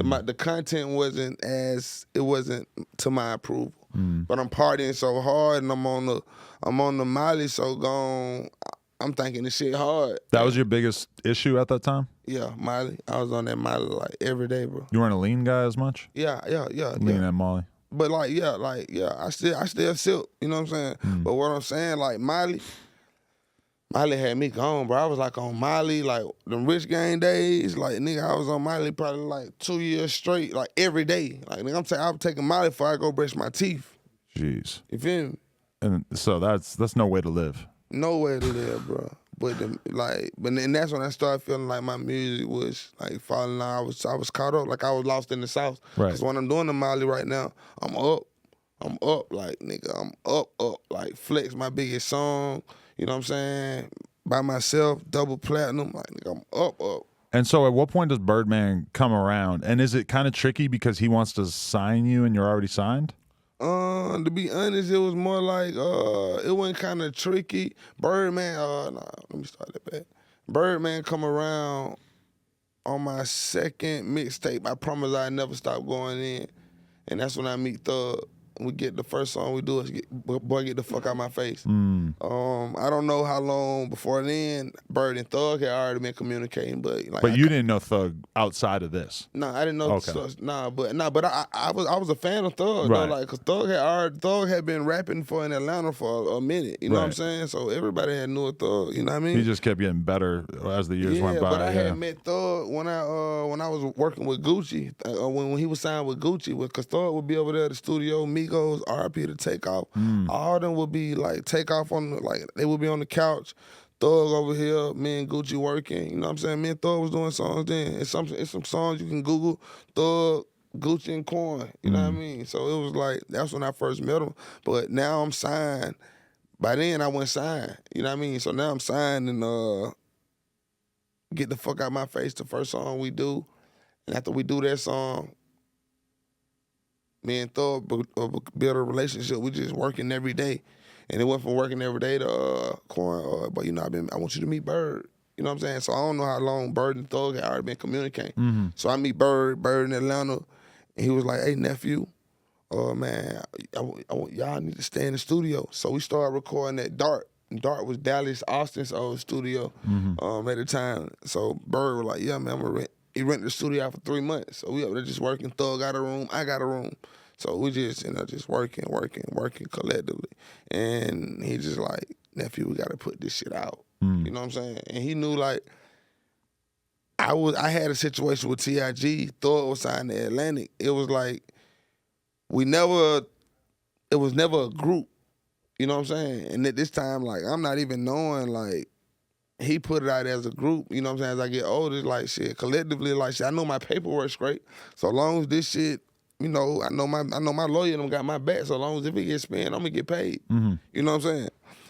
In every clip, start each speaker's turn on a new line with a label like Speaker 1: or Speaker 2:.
Speaker 1: The content wasn't to my approval. But I'm partying so hard, and I'm on the Molly so gone. I'm thinking this shit hard.
Speaker 2: That was your biggest issue at that time?
Speaker 1: Yeah, Molly. I was on that Molly like every day, bro.
Speaker 2: You weren't a lean guy as much?
Speaker 1: Yeah.
Speaker 2: Lean and Molly.
Speaker 1: But I still silk, you know what I'm saying? But what I'm saying, like Molly had me gone, bro. I was like on Molly, like them Rich Gang days. Like, nigga, I was on Molly probably like 2 years straight, like every day. Like, nigga, I'm taking Molly before I go brush my teeth.
Speaker 2: Jeez.
Speaker 1: You feel me?
Speaker 2: And so that's no way to live.
Speaker 1: No way to live, bro. But then that's when I started feeling like my music was like falling out. I was caught up, like I was lost in the South.
Speaker 2: Right.
Speaker 1: Cause when I'm doing the Molly right now, I'm up, like nigga, I'm up, like Flex, my biggest song. You know what I'm saying? By myself, double platinum, like nigga, I'm up.
Speaker 2: And so at what point does Birdman come around? And is it kind of tricky because he wants to sign you and you're already signed?
Speaker 1: To be honest, it was more like it wasn't kind of tricky. Birdman, let me start that back. Birdman come around on my second mixtape. I Promise I Never Stop Going In, and that's when I meet Thug. We get the first song we do is Boy Get the Fuck Out My Face. I don't know how long before then Bird and Thug had already been communicating, but like,
Speaker 2: but you didn't know Thug outside of this.
Speaker 1: No, I didn't know.
Speaker 2: Okay.
Speaker 1: But I was a fan of Thug,
Speaker 2: right.
Speaker 1: though, like, cause Thug had been rapping in Atlanta for a minute. You know what I'm saying? So everybody had knew a Thug. You know what I mean?
Speaker 2: He just kept getting better as the years went by.
Speaker 1: But I had met Thug when I was working with Gucci, when he was signed with Gucci, cause Thug would be over there at the studio, Migos, RP to Takeoff. All of them would be like Takeoff they would be on the couch. Thug over here, me and Gucci working. You know what I'm saying? Me and Thug was doing songs then. It's some songs you can Google. Thug, Gucci, and Quan. You know what I mean? So it was like, that's when I first met him. But now I'm signed. By then I wasn't signed. You know what I mean? So now I'm signed and Get the Fuck Out My Face, the first song we do. And after we do that song, me and Thug build a relationship. We just working every day. And it went from working every day to Quan, but I want you to meet Bird. You know what I'm saying? So I don't know how long Bird and Thug had already been communicating. So I meet Bird in Atlanta, and he was like, "Hey nephew, man, y'all need to stay in the studio." So we started recording at Dart. Dart was Dallas Austin's old studio at the time. So Bird was like, "Yeah, man, I'm gonna rent." He rented the studio out for 3 months. So we up there just working. Thug got a room, I got a room. So we just, just working collectively. And he just like, nephew, we gotta put this shit out. You know what I'm saying? And he knew like, I had a situation with TIG, Thug was signed to Atlantic. It was like, it was never a group. You know what I'm saying? And at this time, like, I'm not even knowing, like, he put it out as a group, you know what I'm saying? As I get older, it's like shit, collectively, like shit, I know my paperwork's great. So long as this shit, I know my lawyer them got my back. So long as if it gets spent, I'm gonna get paid. You know what I'm saying?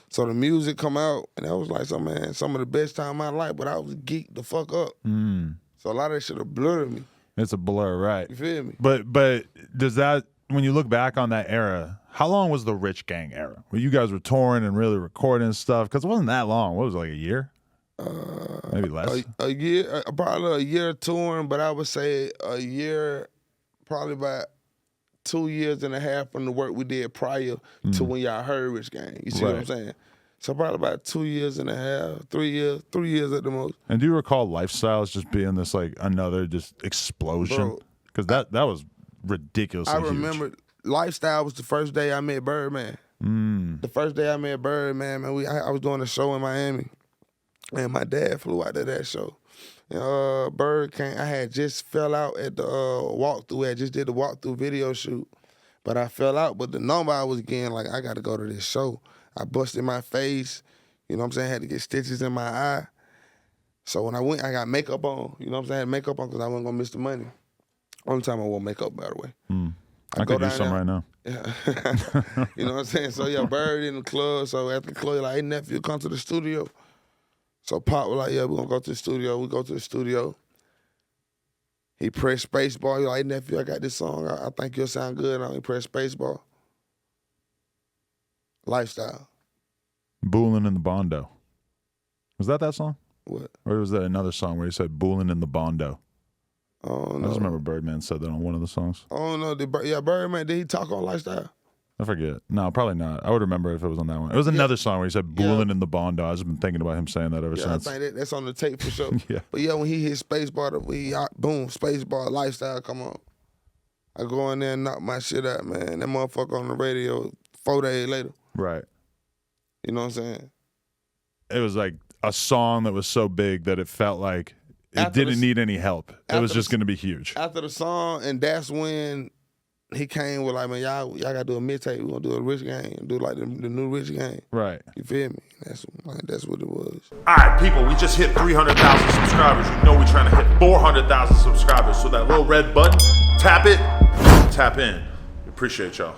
Speaker 1: So the music come out, and that was like some of the best time of my life, but I was geeked the fuck up. So a lot of that shit have blurred me.
Speaker 2: It's a blur, right?
Speaker 1: You feel me?
Speaker 2: But does that, when you look back on that era, how long was the Rich Gang era? Where you guys were touring and really recording stuff? Because it wasn't that long. What was it, like a year? Maybe less.
Speaker 1: A year, probably a year touring, but I would say a year, probably about 2 years and a half from the work we did prior to when y'all heard Rich Gang. You see what I'm saying? So probably about 2 years and a half, 3 years at the most.
Speaker 2: And do you recall Lifestyles just being this like another just explosion? Because that was ridiculous.
Speaker 1: I remember Lifestyle was the first day I met Birdman. The first day I met Birdman, man, I was doing a show in Miami. And my dad flew out to that show. And Bird came. I had just fell out at the walkthrough. I just did the walkthrough video shoot. But I fell out. But the number I was getting, like, I got to go to this show. I busted my face. You know what I'm saying? I had to get stitches in my eye. So when I went, I got makeup on. You know what I'm saying? I had makeup on because I wasn't going to miss the money. Only time I wore makeup, by the way.
Speaker 2: I could use some right now.
Speaker 1: Yeah. You know what I'm saying? So, yeah, Bird in the club. So after the club, like, hey, nephew, come to the studio. So Pop was like, yeah, we're going to go to the studio. We go to the studio. He pressed spacebar. He like, hey, nephew, I got this song. I think you'll sound good. And he pressed spacebar. Lifestyle.
Speaker 2: Boolin' in the Bondo. Was that song?
Speaker 1: What?
Speaker 2: Or was that another song where he said Boolin' in the Bondo?
Speaker 1: I don't know.
Speaker 2: I just remember Birdman said that on one of the songs.
Speaker 1: I don't know. Birdman, did he talk on Lifestyle?
Speaker 2: I forget. No, probably not. I would remember if it was on that one. It was another song where he said "Bullin' in the Bondo." I've just been thinking about him saying that ever since.
Speaker 1: I think that's on the tape for sure.
Speaker 2: Yeah.
Speaker 1: But yeah, when he hit Spacebar, boom, Spacebar, Lifestyle, come on. I go in there and knock my shit out, man. That motherfucker on the radio 4 days later.
Speaker 2: Right.
Speaker 1: You know what I'm saying?
Speaker 2: It was like a song that was so big that it felt like it didn't need any help. It was just going to be huge.
Speaker 1: After the song, and that's when he came with like, man, y'all got to do a mixtape. We're going to do a Rich Gang, do like the new Rich Gang.
Speaker 2: Right.
Speaker 1: You feel me? That's what it was.
Speaker 3: All right, people, we just hit 300,000 subscribers. You know we're trying to hit 400,000 subscribers. So that little red button, tap it, tap in. Appreciate y'all.